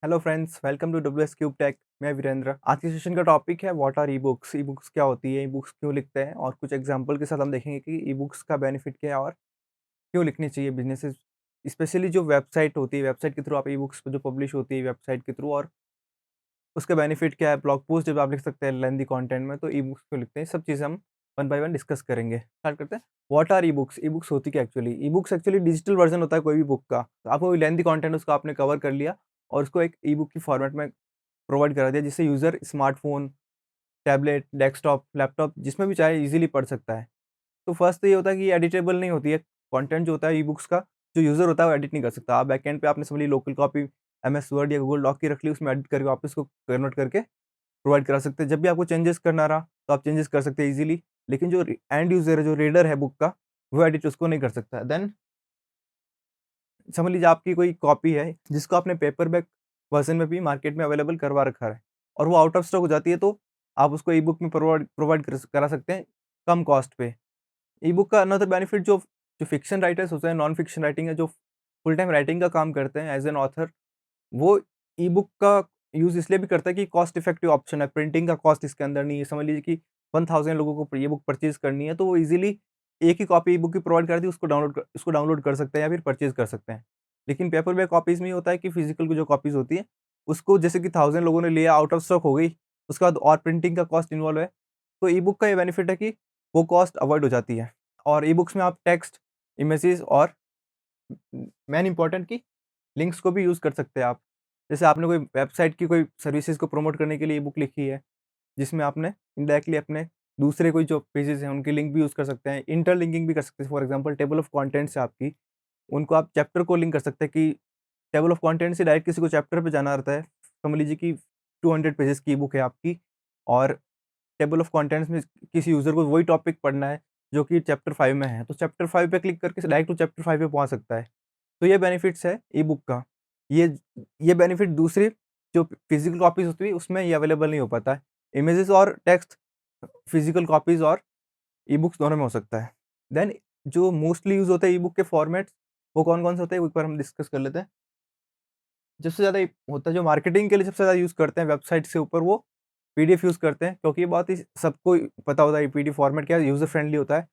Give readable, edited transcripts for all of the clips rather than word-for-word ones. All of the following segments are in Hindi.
Hello friends, welcome to WS cube tech. मैं वीरेंद्र। आज के सेशन का टॉपिक है what are e books. E books क्या होती है, ई बुक्स क्यों लिखते हैं, और कुछ एग्जांपल के साथ हम देखेंगे कि ई बुक्स का बेनिफिट क्या है और क्यों लिखनी चाहिए बिजनेसेस, स्पेशली जो वेबसाइट होती है, वेबसाइट के थ्रू आप ई बुक्स जो पब्लिश होती है वेबसाइट के थ्रू, और उसका बेनिफिट क्या है। ब्लॉग पोस्ट जब आप लिख सकते हैं लेंथी कंटेंट में, तो ई बुक्स क्यों लिखते हैं, सब चीज़ें हम वन बाय वन डिस्कस करेंगे। स्टार्ट करते हैं। What are e books. E books होती क्या actually. E books actually digital version होता है कोई भी बुक का। तो आपको लेंथी कंटेंट उसका आपने कवर कर लिया और उसको एक ई बुक की फॉर्मेट में प्रोवाइड करा दिया, जिससे user smartphone, tablet, desktop, laptop जिसमें भी चाहे ईज़िली पढ़ सकता है। तो फर्स्ट तो ये होता है कि ये एडिटेबल नहीं होती है। कंटेंट जो होता है ई-बुक्स का, जो यूज़र होता है वो एडिट नहीं कर सकता। आप बैकएंड पे आपने समझ ली लोकल कॉपी एमएस वर्ड या गूगल डॉक की रख ली, उसमें एडिट करके वापस उसको कन्वर्ट करके प्रोवाइड करा सकते हैं। जब भी आपको चेंजेस करना रहा, तो आप चेंजेस कर सकते हैं ईज़िली। लेकिन जो एंड यूज़र है, जो रीडर है बुक का, वो एडिट उसको नहीं कर सकता। देन समझ लीजिए आपकी कोई कॉपी है, जिसको आपने पेपर बैक वर्ज़न में भी मार्केट में अवेलेबल करवा रखा है और वो आउट ऑफ स्टॉक हो जाती है, तो आप उसको ई-बुक में प्रोवाइड प्रोवाइड करा सकते हैं कम कॉस्ट पे। ई-बुक का अनदर बेनिफिट, जो जो फ़िक्शन राइटर्स होते हैं, नॉन फ़िक्शन राइटिंग है, जो फुल टाइम राइटिंग का काम करते हैं एज़ एन ऑथर, वो ई-बुक का यूज़ इसलिए भी करता है कि कॉस्ट इफ़ेक्टिव ऑप्शन है। प्रिंटिंग का कॉस्ट इसके अंदर नहीं है। समझ लीजिए कि 1000 लोगों को ये बुक परचेज़ करनी है, तो वो ईज़िली एक ही कॉपी ई-बुक की प्रोवाइड कर दी, उसको डाउनलोड कर सकते हैं या फिर परचेज़ कर सकते हैं। लेकिन पेपर बैक कॉपीज़ में ये होता है कि फिज़िकल की जो कॉपीज़ होती हैं, उसको जैसे कि 1000 लोगों ने लिया, आउट ऑफ स्टॉक हो गई, उसके बाद और प्रिंटिंग का कॉस्ट इन्वॉल्व है। तो ई-बुक का ये बेनिफिट है कि वो कॉस्ट अवॉइड हो जाती है। और ई-बुक्स में आप टेक्स्ट, इमेजेस और मेन इम्पोर्टेंट की लिंक्स को भी यूज़ कर सकते हैं आप। जैसे आपने कोई वेबसाइट की कोई सर्विसेज़ को प्रमोट करने के लिए ई-बुक लिखी है, जिसमें आपने इनडायरेक्टली अपने दूसरे कोई जो पेजेज़ हैं, उनके लिंक भी यूज़ कर सकते हैं। इंटरलिंकिंग भी कर सकते हैं। For example table of contents है आपकी, उनको आप चैप्टर को लिंक कर सकते हैं कि टेबल ऑफ कंटेंट से डायरेक्ट किसी को चैप्टर पे जाना रहता है। समझ लीजिए कि 200 पेजेज़ की ई-बुक है आपकी, और टेबल ऑफ कंटेंट्स में किसी यूज़र को वही टॉपिक पढ़ना है जो कि चैप्टर 5 में है, तो चैप्टर 5 पे क्लिक करके डायरेक्ट वो चैप्टर 5 पे पहुँच सकता है। तो ये बेनिफिट्स है ई-बुक का। ये ये बेनिफिट दूसरी जो फिज़िकल कॉपीज़ होती है उसमें ये अवेलेबल नहीं हो पाता है। इमेजेस और टेक्स्ट फिज़िकल कॉपीज़ और ई-बुक्स दोनों में हो सकता है। देन जो मोस्टली यूज़ होता है ई-बुक के फॉर्मेट्स, वो कौन-कौन से होते हैं, वो एक बार हम डिस्कस कर लेते हैं। सबसे ज़्यादा होता है जो मार्केटिंग के लिए सबसे ज़्यादा यूज़ करते हैं वेबसाइट से ऊपर, वो पीडीएफ यूज़ करते हैं, क्योंकि ये बहुत ही सबको पता होता है पीडीएफ फॉर्मेट क्या है, यूज़र फ्रेंडली होता है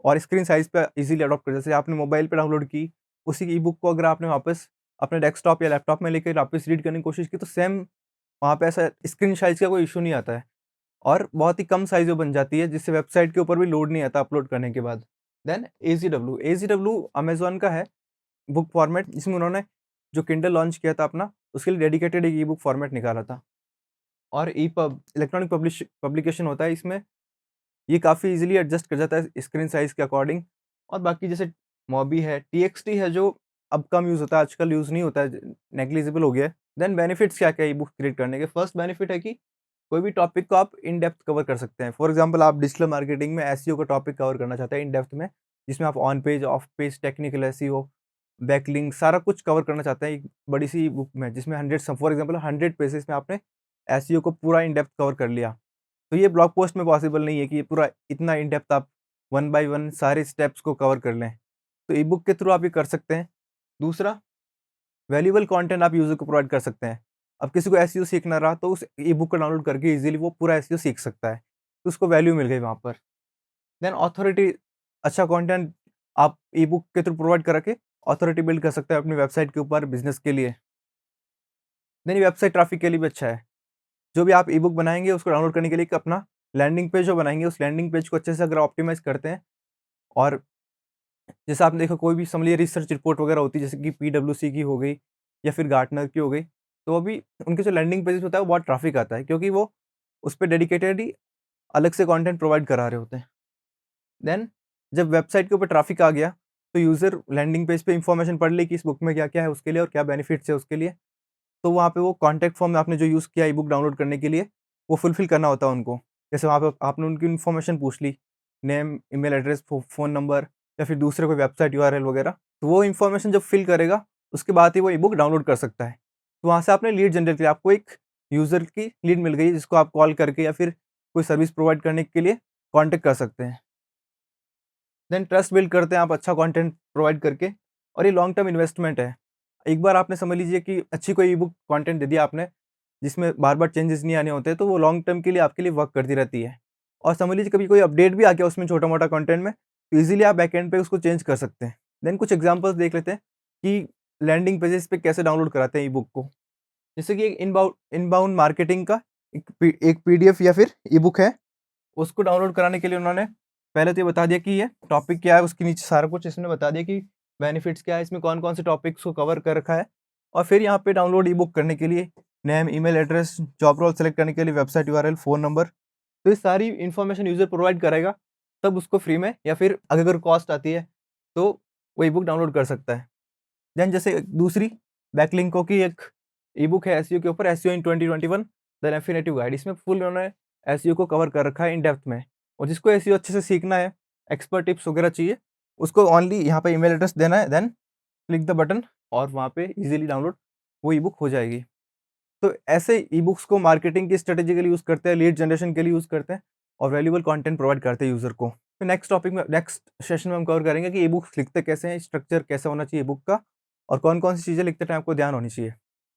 और स्क्रीन साइज़ पे इज़िली अडॉप्ट कर, जैसे आपने मोबाइल पे डाउनलोड की, उसी ई-बुक को अगर आपने वापस अपने डेस्कटॉप या लैपटॉप में लेके वापस रीड करने की कोशिश की, तो सेम वहाँ पे ऐसा स्क्रीन साइज़ का कोई इश्यू नहीं आता है और बहुत ही कम साइज़ में बन जाती है, जिससे वेबसाइट के ऊपर भी लोड नहीं आता अपलोड करने के बाद। देन एज़ीडब्ल्यू अमेज़न का है बुक फॉर्मेट, जिसमें उन्होंने जो किंडल लॉन्च किया था अपना, उसके लिए डेडिकेटेड एक ई-बुक फॉर्मेट निकाला था। और ईपब इलेक्ट्रॉनिक पब्लिकेशन होता है इसमें, ये काफ़ी ईज़िली एडजस्ट कर जाता है स्क्रीन साइज़ के अकॉर्डिंग। और बाकी जैसे मोबी है, टीएक्सटी है, जो अब कम यूज़ होता है, आजकल यूज़ नहीं होता है, नेग्लिजिबल हो गया है। देन बेनिफिट्स क्या-क्या है ई-बुक क्रिएट करने के? फर्स्ट बेनिफिट है कि कोई भी टॉपिक को आप इन डेप्थ कवर कर सकते हैं। फॉर एग्ज़ाम्पल आप डिजिटल मार्केटिंग में एसईओ का टॉपिक कवर करना चाहते हैं इन डेप्थ में, जिसमें आप on page, of page, technical SEO, backlink सारा कुछ कवर करना चाहते हैं एक बड़ी-सी बुक में, जिसमें 100 फॉर एग्ज़ाम्पल 100 पेजेज़ में आपने एसईओ को पूरा इन डेप्थ कवर कर लिया। तो ये ब्लॉग पोस्ट में पॉसिबल नहीं है कि ये पूरा इतना इन डेप्थ आप वन बाय वन सारे स्टेप्स को कवर कर लें। तो ई-बुक के थ्रू आप ये कर सकते हैं। दूसरा, वैल्यूएबल कंटेंट आप यूज़र को प्रोवाइड कर सकते हैं। अब किसी को एसईओ सीखना रहा, तो उस ई-बुक को डाउनलोड करके ईज़िली वो पूरा एसईओ सीख सकता है। तो उसको वैल्यू मिल गई वहाँ पर। देन ऑथॉरिटी, अच्छा कंटेंट आप ई-बुक के थ्रू प्रोवाइड करा के ऑथॉरिटी बिल्ड कर सकते हैं अपनी वेबसाइट के ऊपर बिज़नेस के लिए। देन ये वेबसाइट ट्रैफिक के लिए भी अच्छा है। जो भी आप ई-बुक बनाएँगे उसको डाउनलोड करने के लिए एक अपना लैंडिंग पेज जो बनाएँगे, उस लैंडिंग पेज को अच्छे से अगर ऑप्टिमाइज़ करते हैं, और जैसे आपने देखा कोई भी समझ लीजिए रिसर्च रिपोर्ट वगैरह होती है, जैसे कि पीडब्ल्यूसी की हो गई या फिर गार्टनर की हो गई, तो अभी उनके जो लैंडिंग पेजेज़ होता है वो बहुत ट्रैफिक आता है, क्योंकि वो उस पे डेडिकेटेड ही अलग से कंटेंट प्रोवाइड करा रहे होते हैं। देन जब वेबसाइट के ऊपर ट्रैफिक आ गया, तो यूज़र लैंडिंग पेज पे इन्फॉर्मेशन पढ़ ली कि इस बुक में क्या-क्या है उसके लिए और क्या बेनिफिट्स है उसके लिए। तो वहाँ पे वो कॉन्टैक्ट फॉर्म आपने जो यूज़ किया ई-बुक डाउनलोड करने के लिए, वो फुलफ़िल करना होता है उनको। जैसे वहाँ पे आपने उनकी इन्फॉर्मेशन पूछ ली, name, email address, phone number या फिर दूसरे कोई वेबसाइट यूआरएल वगैरह। तो वो इन्फॉर्मेशन जब फ़िल करेगा, उसके बाद ही वो ई-बुक डाउनलोड कर सकता है। तो वहाँ से आपने लीड जनरेट किया, आपको एक यूज़र की लीड मिल गई, जिसको आप कॉल करके या फिर कोई सर्विस प्रोवाइड करने के लिए कॉन्टैक्ट कर सकते हैं। देन ट्रस्ट बिल्ड करते हैं आप अच्छा कंटेंट प्रोवाइड करके, और ये लॉन्ग टर्म इन्वेस्टमेंट है। एक बार आपने समझ लीजिए कि अच्छी कोई ई-बुक कंटेंट दे दिया आपने, जिसमें बार-बार चेंजेस नहीं आने होते, तो वो लॉन्ग टर्म के लिए आपके लिए वर्क करती रहती है। और समझ लीजिए कभी कोई अपडेट भी आ गया उसमें छोटा-मोटा कंटेंट में, तो ईज़िली आप बैकएंड पे उसको चेंज कर सकते हैं। देन कुछ एग्ज़ाम्पल्स देख लेते हैं कि लैंडिंग पेजेज़ पे कैसे डाउनलोड कराते हैं ई-बुक को। जैसे कि एक इनबाउंड मार्केटिंग का एक पीडीएफ या फिर ई-बुक है, उसको डाउनलोड कराने के लिए उन्होंने पहले तो ये बता दिया कि ये टॉपिक क्या है, उसके नीचे सारा कुछ इसने बता दिया कि बेनिफिट्स क्या है, इसमें कौन-कौन से टॉपिक्स को कवर कर रखा है। और फिर यहाँ पे डाउनलोड ई-बुक करने के लिए name, email address, job role select करने के लिए वेबसाइट यूआरएल, फ़ोन नंबर, तो ये सारी इन्फॉर्मेशन यूज़र प्रोवाइड करेगा, तब उसको फ्री में या फिर अगर कॉस्ट आती है, तो वो ई-बुक डाउनलोड कर सकता है। देन जैसे दूसरी बैकलिंकों की एक ई-बुक है एसईओ के ऊपर, SEO in 2021 the definitive guide. इसमें फुल उन्होंने एसईओ को कवर कर रखा है इन डेप्थ में। और जिसको एसईओ अच्छे से सीखना है, एक्सपर्ट टिप्स वगैरह चाहिए, उसको ओनली यहाँ पे ईमेल एड्रेस देना है, देन क्लिक द बटन और वहाँ पे ईज़िली डाउनलोड वो ई-बुक हो जाएगी। तो ऐसे ई-बुक्स को मार्केटिंग की स्ट्रैटेजी के लिए यूज़ करते हैं, लीड जनरेशन के लिए यूज़ करते हैं और वैल्यूएबल कंटेंट प्रोवाइड करते हैं यूज़र को। तो नेक्स्ट सेशन में हम कवर करेंगे कि ई-बुक्स लिखते कैसे हैं, स्ट्रक्चर कैसा होना चाहिए ई-बुक का और कौन-कौन सी चीज़ें लिखते टाइम आपको ध्यान होनी चाहिए।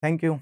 Thank you.